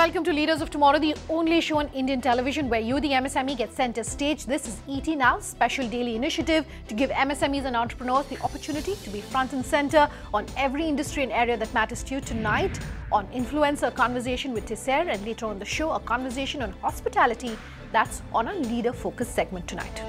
welcome to Leaders of Tomorrow, the only show on Indian television where you, the MSME, get center stage. This is ET Now, special daily initiative to give MSMEs and entrepreneurs the opportunity to be front and center on every industry and area that matters to you. Tonight, on influencer, a conversation with Issar, and later on the show, a conversation on hospitality. That's on our leader focus segment tonight.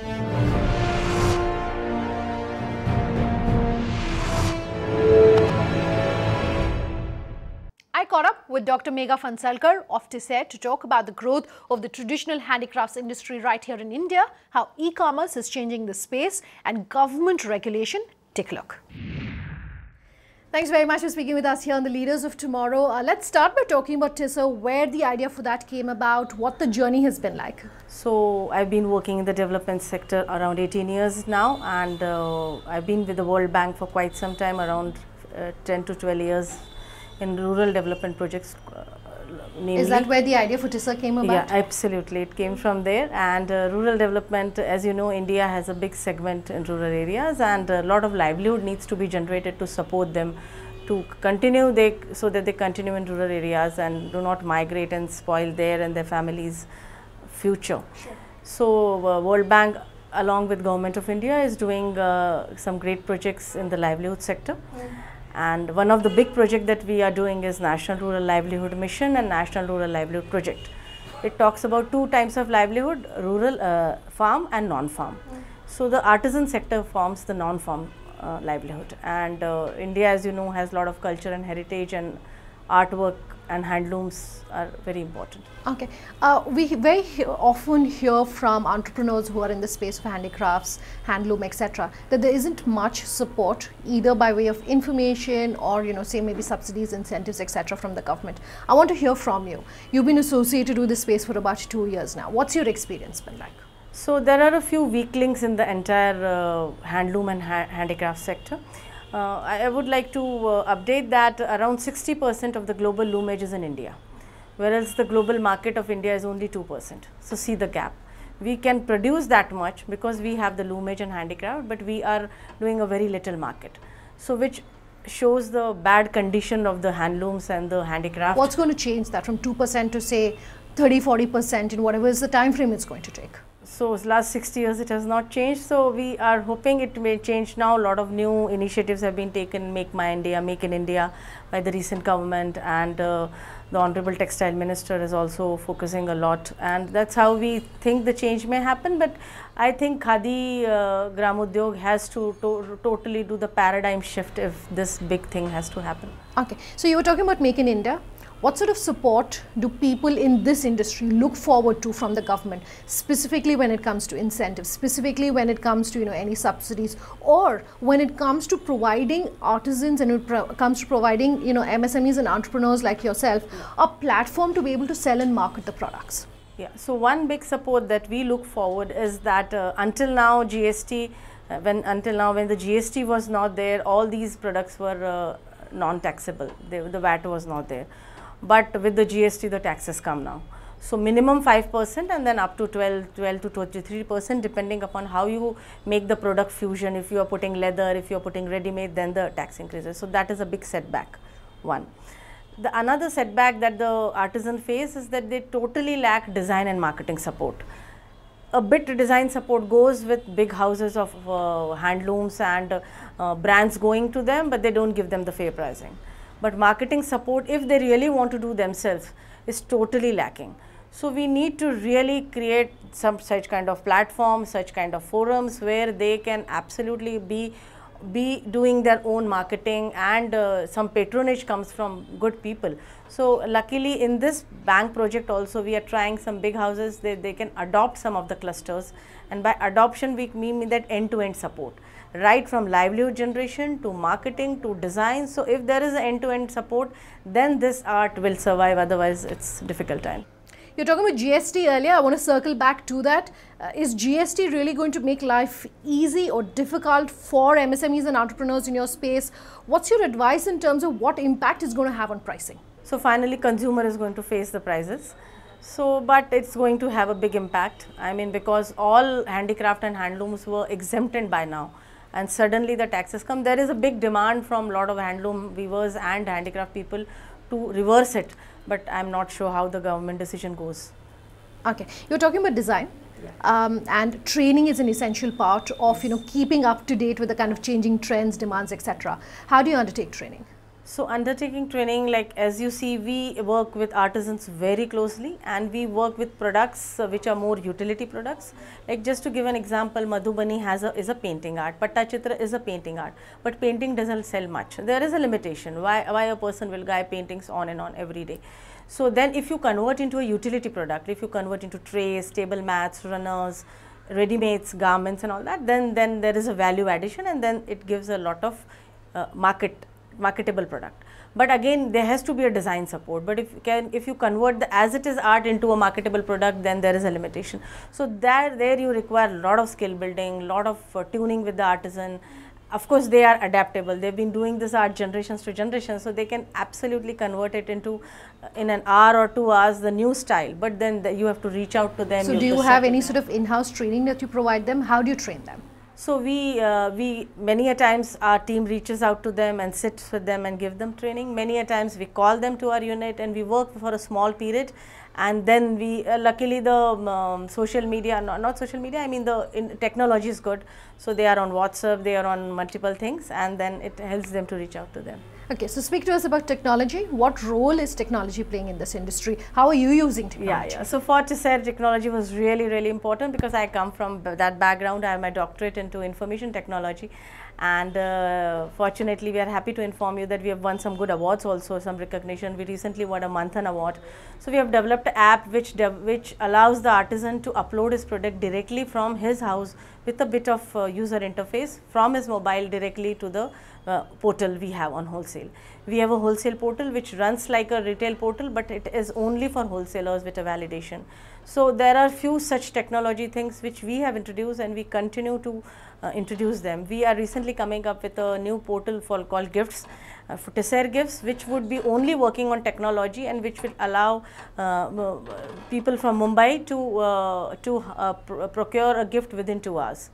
I caught up with Dr. Megha Phansalkar of Decor to talk about the growth of the traditional handicrafts industry right here in India, how e-commerce is changing the space, and government regulation. Take a look. Thanks very much for speaking with us here on the Leaders of Tomorrow. Let's start by talking about Decor, where the idea for that came about, what the journey has been like. So I've been working in the development sector around 18 years now, and I've been with the World Bank for quite some time, around 10 to 12 years. In rural development projects, namely. Is that where the idea for Decor came about? Yeah, absolutely. It came from there. And rural development, as you know, India has a big segment in rural areas, and a lot of livelihood needs to be generated to support them to continue, so that they continue in rural areas and do not migrate and spoil their and their families' future. Sure. So World Bank, along with Government of India, is doing some great projects in the livelihood sector. And one of the big projects that we are doing is National Rural Livelihood Mission and National Rural Livelihood Project. It talks about two types of livelihood, rural farm and non-farm. So the artisan sector forms the non-farm livelihood, and India, as you know, has a lot of culture and heritage, and artwork and handlooms are very important. Okay. We very often hear from entrepreneurs who are in the space of handicrafts, handloom, etc., that there isn't much support either by way of information or, say maybe subsidies, incentives, etc., from the government. I want to hear from you. You've been associated with this space for about 2 years now. What's your experience been like? So there are a few weak links in the entire handloom and handicraft sector. I would like to update that around 60% of the global loomage is in India, whereas the global market of India is only 2%. So see the gap. We can produce that much because we have the loomage and handicraft, but we are doing a very little market. So which shows the bad condition of the handlooms and the handicraft. What's going to change that from 2% to say 30–40% in whatever is the time frame it's going to take? So last 60 years it has not changed, so we are hoping it may change now. A lot of new initiatives have been taken, Make in India by the recent government, and the Honorable Textile Minister is also focusing a lot, and that's how we think the change may happen. But I think Khadi Gram Udyog has to totally do the paradigm shift if this big thing has to happen. Okay, so you were talking about Make in India. What sort of support do people in this industry look forward to from the government, specifically when it comes to incentives, specifically when it comes to any subsidies, or when it comes to providing artisans and it comes to providing MSMEs and entrepreneurs like yourself a platform to be able to sell and market the products? Yeah, so one big support that we look forward is that until now GST, when the GST was not there, all these products were non-taxable. The VAT was not there. But with the GST, the taxes come now. So minimum 5% and then up to 12 to 23%, depending upon how you make the product fusion. If you are putting leather, if you are putting ready-made, then the tax increases. So that is a big setback, one. Another setback that the artisan face is that they totally lack design and marketing support. A bit design support goes with big houses of handlooms and brands going to them, but they don't give them the fair pricing. But marketing support, if they really want to do themselves, is totally lacking. So we need to really create some such kind of platform, such kind of forums where they can absolutely be doing their own marketing, and some patronage comes from good people. So luckily in this bank project also we are trying some big houses, they can adopt some of the clusters, and by adoption we mean that end-to-end support. Right from livelihood generation to marketing to design. So if there is an end-to-end support, then this art will survive, otherwise it's difficult time. You're talking about GST earlier. I want to circle back to that. Is GST really going to make life easy or difficult for MSMEs and entrepreneurs in your space? What's your advice in terms of what impact it's going to have on pricing? So finally consumer is going to face the prices. So, but it's going to have a big impact. I mean, because all handicraft and handlooms were exempted by now, and suddenly the taxes come. There is a big demand from a lot of handloom weavers and handicraft people to reverse it. but I'm not sure how the government decision goes. Okay, you're talking about design. And training is an essential part of keeping up to date with the kind of changing trends, demands, etc. How do you undertake training? So undertaking training, like as you see, we work with artisans very closely, and we work with products which are more utility products. Like just to give an example, Madhubani is a painting art, Pattachitra is a painting art, but painting doesn't sell much. There is a limitation why a person will buy paintings on and on every day. So then if you convert into a utility product, if you convert into trays, table mats, runners, ready-mades, garments and all that, then there is a value addition, and then it gives a lot of marketable product. But again, there has to be a design support. But if you convert the as it is art into a marketable product, then there is a limitation. So there you require a lot of skill building, lot of tuning with the artisan. Of course, they are adaptable. They've been doing this art generations to generations, so they can absolutely convert it into in an hour or 2 hours the new style. But then you have to reach out to them. So do you have any sort of in-house training that you provide them? How do you train them? So we many a times our team reaches out to them and sits with them and give them training. Many a times we call them to our unit and we work for a small period, and then we luckily the social media, not social media, I mean the technology is good. So they are on WhatsApp, they are on multiple things, and then it helps them to reach out to them. Okay, so speak to us about technology. What role is technology playing in this industry? How are you using technology? Yeah. So for Issar, technology was really important because I come from that background. I have my doctorate into information technology, and fortunately we are happy to inform you that we have won some good awards also, some recognition. We recently won a Manthan award. So we have developed an app which allows the artisan to upload his product directly from his house with a bit of user interface from his mobile directly to the portal we have on wholesale. We have a wholesale portal which runs like a retail portal, but it is only for wholesalers with a validation. So there are few such technology things which we have introduced, and we continue to introduce them. We are recently coming up with a new portal called Gifts, for Issar Gifts, which would be only working on technology and which will allow people from Mumbai to procure a gift within 2 hours.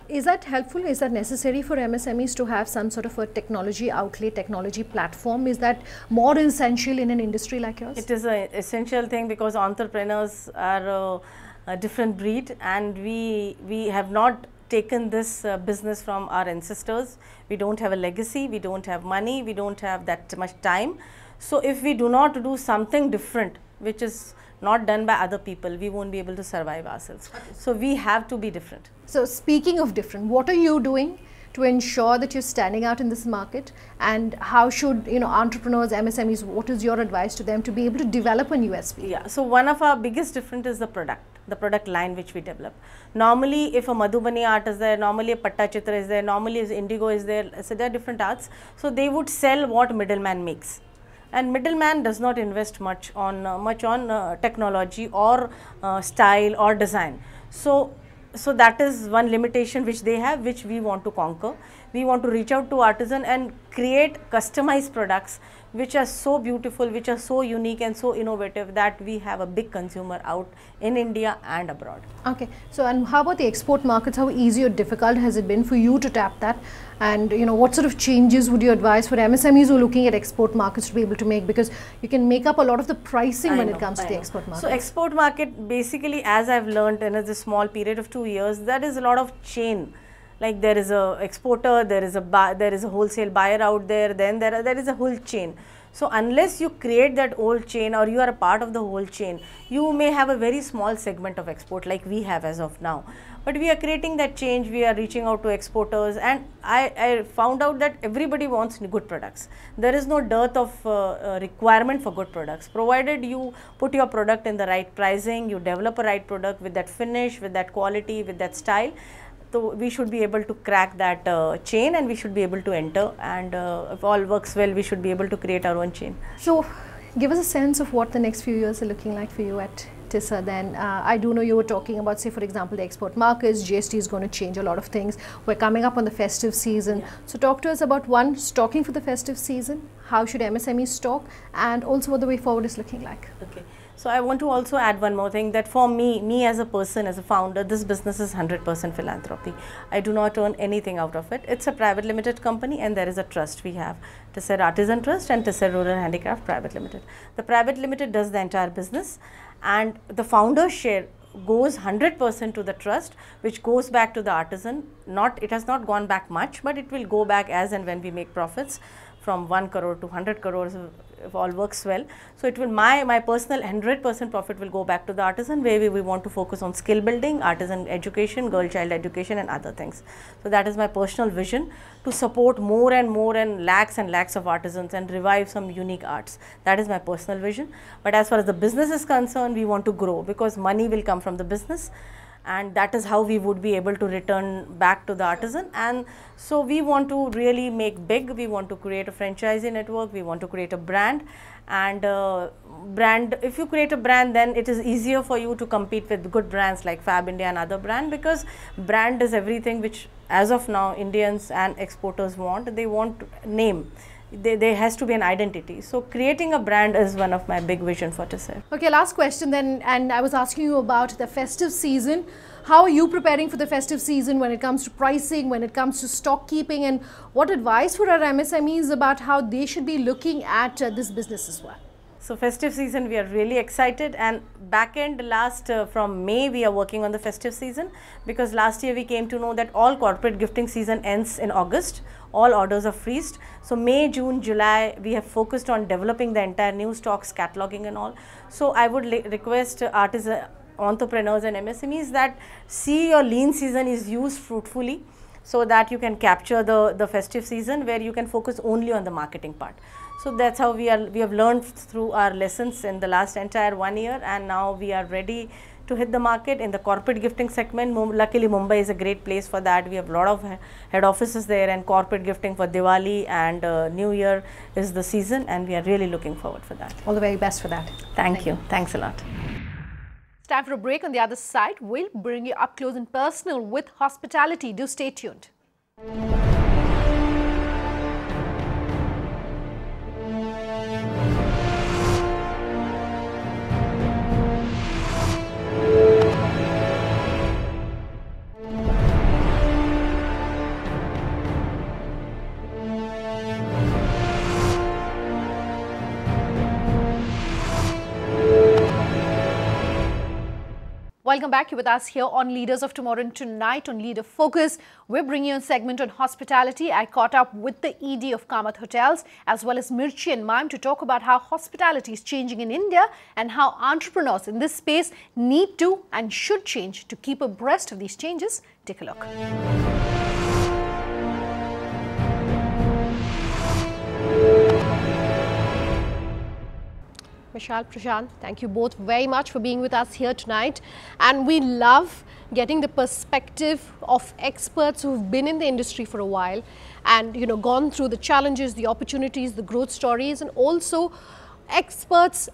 Is that helpful? Is that necessary for MSMEs to have some sort of a technology outlet, technology platform? Is that more essential in an industry like yours? It is an essential thing because entrepreneurs are a different breed, and we have not taken this business from our ancestors. We don't have a legacy, we don't have money, we don't have that much time. So if we do not do something different, which is not done by other people, we won't be able to survive ourselves. So we have to be different. So speaking of different, what are you doing to ensure that you're standing out in this market, and how should entrepreneurs, MSMEs, what is your advice to them to be able to develop a USP? Yeah, so one of our biggest difference is the product line which we develop. Normally if a Madhubani art is there, normally a Pattachitra is there, normally Indigo is there, so there are different arts. So they would sell what middleman makes, and middleman does not invest much on technology or style or design. So that is one limitation which they have, which we want to conquer. We want to reach out to artisan and create customized products which are so beautiful, which are so unique and so innovative that we have a big consumer out in India and abroad. Okay, so and how about the export markets? How easy or difficult has it been for you to tap that? And what sort of changes would you advise for MSMEs who are looking at export markets to be able to make, because you can make up a lot of the pricing when it comes to the export market? So export market, basically, as I've learned in a small period of 2 years, there is a lot of chain. Like there is a exporter, there is a wholesale buyer out there, then there is a whole chain. So unless you create that whole chain or you are a part of the whole chain, you may have a very small segment of export like we have as of now. But we are creating that change, we are reaching out to exporters, and I found out that everybody wants good products. There is no dearth of requirement for good products, provided you put your product in the right pricing, you develop a right product with that finish, with that quality, with that style. So we should be able to crack that chain, and we should be able to enter, and if all works well, we should be able to create our own chain. So give us a sense of what the next few years are looking like for you at Issar. Then I do know you were talking about, say for example, the export markets. GST is going to change a lot of things. We're coming up on the festive season. Yeah. So talk to us about, one, stocking for the festive season. How should MSMEs stock, and also what the way forward is looking like? Okay. So I want to also add one more thing, that for me as a person, as a founder, this business is 100% philanthropy. I do not earn anything out of it. It's a private limited company, and there is a trust we have, Issar Artisan Trust and Issar Rural Handicraft Private Limited. The private limited does the entire business, and the founder's share goes 100% to the trust, which goes back to the artisan. It has not gone back much, but it will go back as and when we make profits, from 1 crore to 100 crores if all works well. So it will, my personal 100% profit will go back to the artisan, where we want to focus on skill building, artisan education, girl child education and other things. So that is my personal vision, to support more and lakhs of artisans and revive some unique arts. That is my personal vision. But as far as the business is concerned, we want to grow, because money will come from the business, and that is how we would be able to return back to the artisan. And so we want to really make big. We want to create a franchisee network, we want to create a brand, and if you create a brand, then it is easier for you to compete with good brands like Fab India and other brand, because brand is everything which as of now Indians and exporters want. They want name. There has to be an identity. So creating a brand is one of my big vision for Issar. Okay, last question then, and I was asking you about the festive season. How are you preparing for the festive season when it comes to pricing, when it comes to stock keeping, and what advice for our MSMEs about how they should be looking at this business as well? So festive season, we are really excited, and back end from May we are working on the festive season, because last year we came to know that all corporate gifting season ends in August. All orders are freezed. So May, June, July we have focused on developing the entire new stocks, cataloging and all. So I would request artisan entrepreneurs and MSMEs that see your lean season is used fruitfully, so that you can capture the festive season, where you can focus only on the marketing part. So that's how we have learned through our lessons in the last entire 1 year, and now we are ready to hit the market in the corporate gifting segment. Luckily Mumbai is a great place for that. We have a lot of head offices there, and corporate gifting for Diwali and New Year is the season, and we are really looking forward for that. All the very best for that. Thank you. Thanks a lot. It's time for a break. On the other side, we'll bring you up close and personal with hospitality. Do stay tuned. Welcome back. You're with us here on Leaders of Tomorrow, and tonight on Leader Focus, we're bringing you a segment on hospitality. I caught up with the ED of Kamat Hotels as well as Mirchi and Mime to talk about how hospitality is changing in India and how entrepreneurs in this space need to and should change to keep abreast of these changes. Take a look. Vishal, Prashant, thank you both very much for being with us here tonight. And we love getting the perspective of experts who've been in the industry for a while and, you know, gone through the challenges, the opportunities, the growth stories, and also experts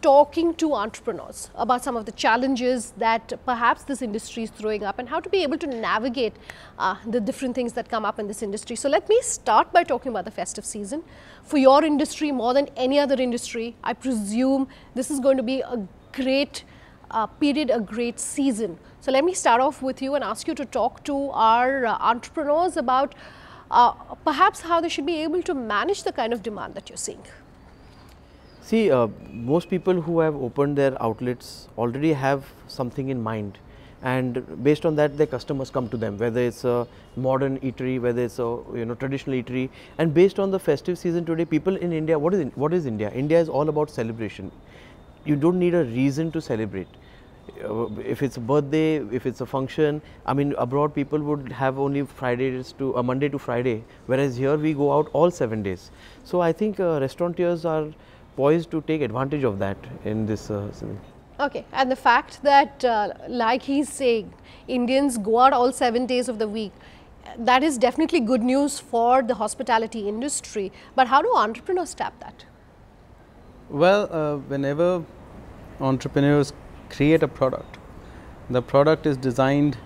talking to entrepreneurs about some of the challenges that perhaps this industry is throwing up and how to be able to navigate the different things that come up in this industry. So let me start by talking about the festive season. For your industry, more than any other industry, I presume this is going to be a great period, a great season. So let me start off with you and ask you to talk to our entrepreneurs about perhaps how they should be able to manage the kind of demand that you're seeing. See, most people who have opened their outlets already have something in mind, and based on that their customers come to them, whether it's a modern eatery, whether it's a traditional eatery. And based on the festive season today, people in India, what is India? India is all about celebration. You don't need a reason to celebrate. If it's a birthday, if it's a function, I mean, abroad people would have only Monday to Friday, whereas here we go out all 7 days. So I think restaurateurs are poised to take advantage of that in this season. Okay, and the fact that like he's saying, Indians go out all 7 days of the week, that is definitely good news for the hospitality industry. But how do entrepreneurs tap that? Well, whenever entrepreneurs create a product, the product is designed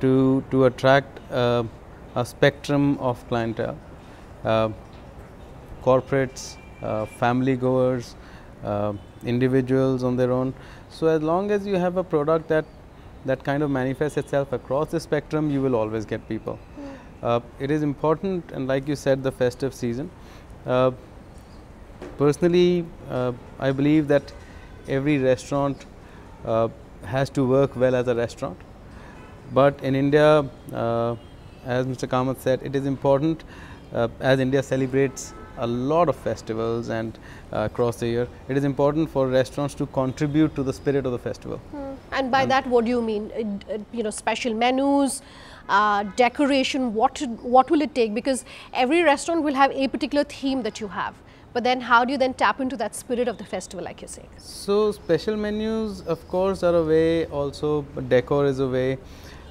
to attract a spectrum of clientele, corporates, family goers, individuals on their own. So as long as you have a product that kind of manifests itself across the spectrum, you will always get people. It is important, and like you said, the festive season. Personally, I believe that every restaurant has to work well as a restaurant. But in India, as Mr. Kamat said, it is important, as India celebrates a lot of festivals and across the year, it is important for restaurants to contribute to the spirit of the festival. And by that, what do you mean? You know, special menus, decoration, what will it take? Because every restaurant will have a particular theme that you have. But then how do you then tap into that spirit of the festival, like you're saying? So special menus, of course, are a way, also decor is a way.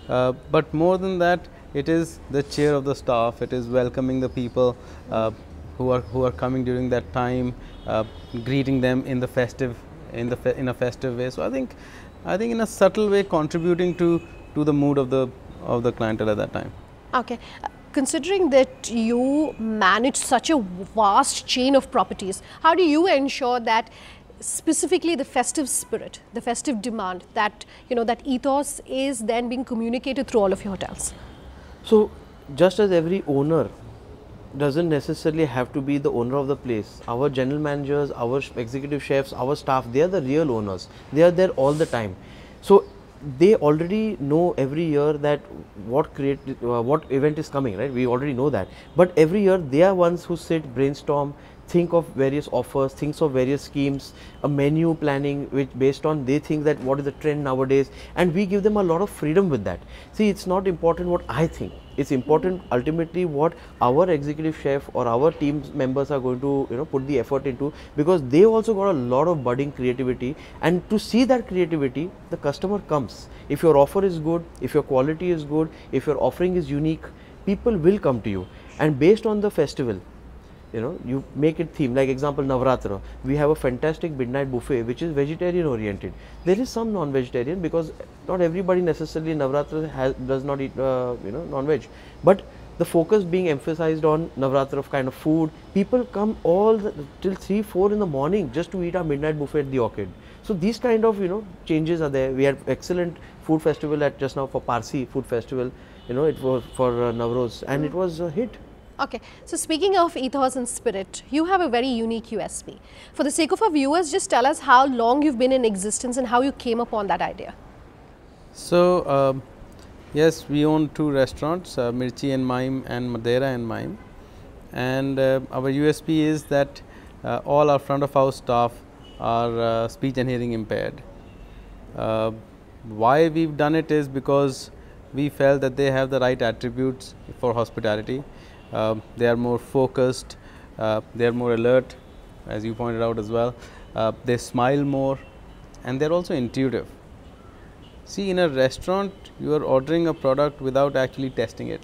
But more than that, it is the cheer of the staff, it is welcoming the people who are coming during that time, greeting them in the festive, in a festive way. So I think in a subtle way contributing to the mood of the clientele at that time. Okay. Considering that you manage such a vast chain of properties, how do you ensure that specifically the festive spirit, the festive demand, that that ethos is then being communicated through all of your hotels? So just as every owner doesn't necessarily have to be the owner of the place, our general managers, our executive chefs, our staff, they are the real owners. They are there all the time. So they already know every year that what event is coming, right? We already know that. But every year they are ones who sit, brainstorm, think of various offers, think of various schemes, a menu planning which based on they think that what is the trend nowadays, and we give them a lot of freedom with that. See, it's not important what I think, it's important ultimately what our executive chef or our team members are going to put the effort into, because they also got a lot of budding creativity, and to see that creativity the customer comes. If your offer is good, if your quality is good, if your offering is unique, people will come to you. And based on the festival, you make it theme. Like example, Navratra, we have a fantastic midnight buffet which is vegetarian oriented. There is some non-vegetarian because not everybody necessarily in Navratra does not eat non-veg, but the focus being emphasized on Navratra kind of food. People come till 3-4 in the morning just to eat our midnight buffet at the Orchid. So these kind of changes are there. We had excellent food festival at just now for Parsi food festival. It was for Navroz, and it was a hit. Okay, so speaking of ethos and spirit, you have a very unique USP. For the sake of our viewers, just tell us how long you've been in existence and how you came upon that idea. So, yes, we own 2 restaurants, Mirchi and Mime and Madeira and Mime. And our USP is that all our front of house staff are speech and hearing impaired. Why we've done it is because we felt that they have the right attributes for hospitality. They are more focused, they are more alert, as you pointed out as well. They smile more, and they are also intuitive. See, in a restaurant, you are ordering a product without actually testing it.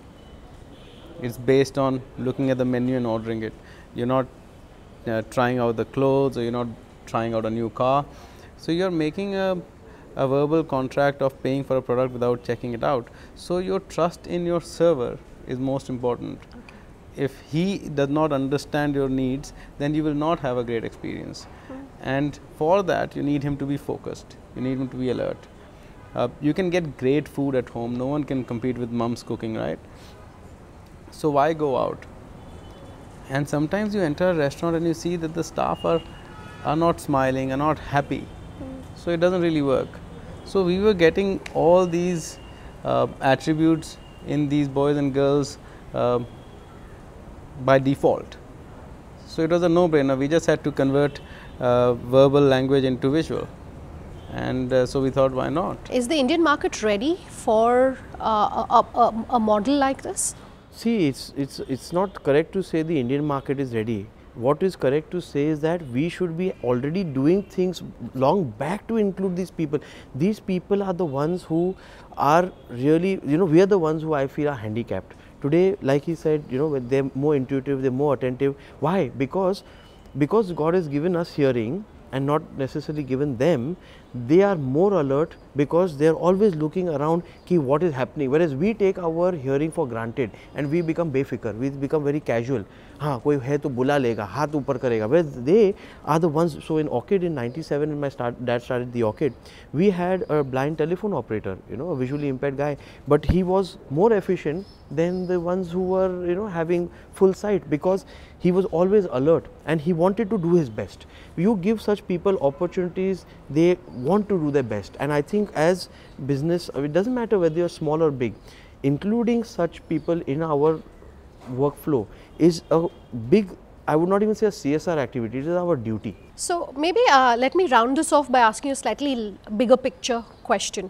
It's based on looking at the menu and ordering it. You're not trying out the clothes, or you're not trying out a new car. So you're making a verbal contract of paying for a product without checking it out. So your trust in your server is most important. If he does not understand your needs, then you will not have a great experience. And for that, you need him to be focused, you need him to be alert. You can get great food at home, no one can compete with mom's cooking, right? So why go out? And sometimes you enter a restaurant and you see that the staff are not smiling, are not happy. So it doesn't really work. So we were getting all these attributes in these boys and girls by default. So it was a no-brainer. We just had to convert verbal language into visual, and so we thought, why not? Is the Indian market ready for a model like this? See, it's not correct to say the Indian market is ready. What is correct to say is that we should be already doing things long back to include these people. These people are the ones who are really, we are the ones who I feel are handicapped. Today, like he said, they're more intuitive, they're more attentive. Why? Because God has given us hearing and not necessarily given them. they are more alert because they are always looking around ki what is happening, whereas we take our hearing for granted and we become befikar, we become very casual. हाँ कोई है तो बुला लेगा, हाथ ऊपर करेगा. Whereas they are the ones. So in Orchid in '97, when my dad started the Orchid, we had a blind telephone operator, you know, a visually impaired guy, but he was more efficient than the ones who were, you know, having full sight, because he was always alert and he wanted to do his best. You give such people opportunities, they want to do their best. And I think as business, it doesn't matter whether you're small or big, including such people in our workflow is a big, I would not even say a CSR activity, it is our duty. So maybe let me round this off by asking you a slightly bigger picture question.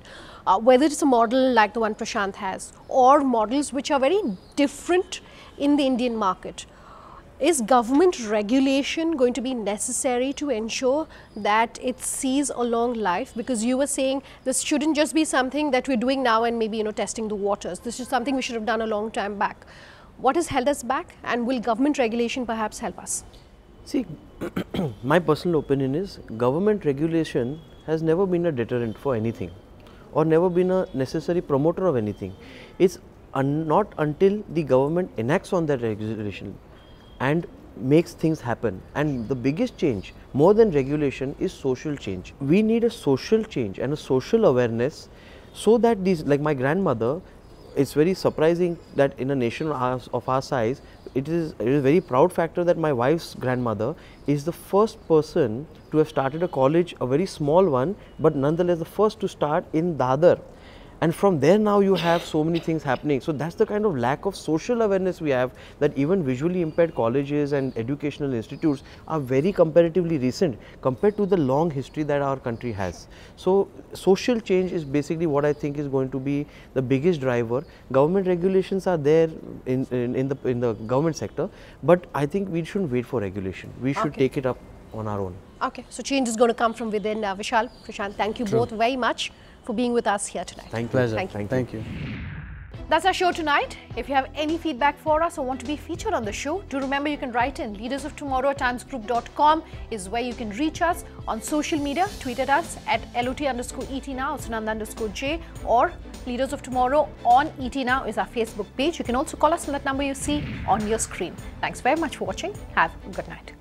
Whether it's a model like the one Prashant has or models which are very different in the Indian market, is government regulation going to be necessary to ensure that it sees a long life? Because you were saying this shouldn't just be something that we're doing now and maybe, you know, testing the waters. This is something we should have done a long time back. What has held us back, and will government regulation perhaps help us? See, my personal opinion is government regulation has never been a deterrent for anything or never been a necessary promoter of anything. It's not until the government enacts on that regulation and makes things happen. And the biggest change, more than regulation, is social change. We need a social change and a social awareness so that these, like my grandmother, it's very surprising that in a nation of our size, it is a very proud factor that my wife's grandmother is the first person to have started a college, a very small one, but nonetheless the first to start in Dadar. And from there now you have so many things happening. So that's the kind of lack of social awareness we have, that even visually impaired colleges and educational institutes are very comparatively recent compared to the long history that our country has. So social change is basically what I think is going to be the biggest driver. Government regulations are there in the government sector, but I think we shouldn't wait for regulation. We should take it up on our own. Okay, so change is going to come from within. Vishal, Prashant, thank you both very much for being with us here tonight. Thank you. Pleasure. Thank you. That's our show tonight. If you have any feedback for us or want to be featured on the show, do remember you can write in. leadersoftomorrow@timesgroup.com is where you can reach us. On social media, tweet at us at LOT_ETNow, Sunanda_J, or Leaders of Tomorrow on ETNow is our Facebook page. You can also call us on that number you see on your screen. Thanks very much for watching. Have a good night.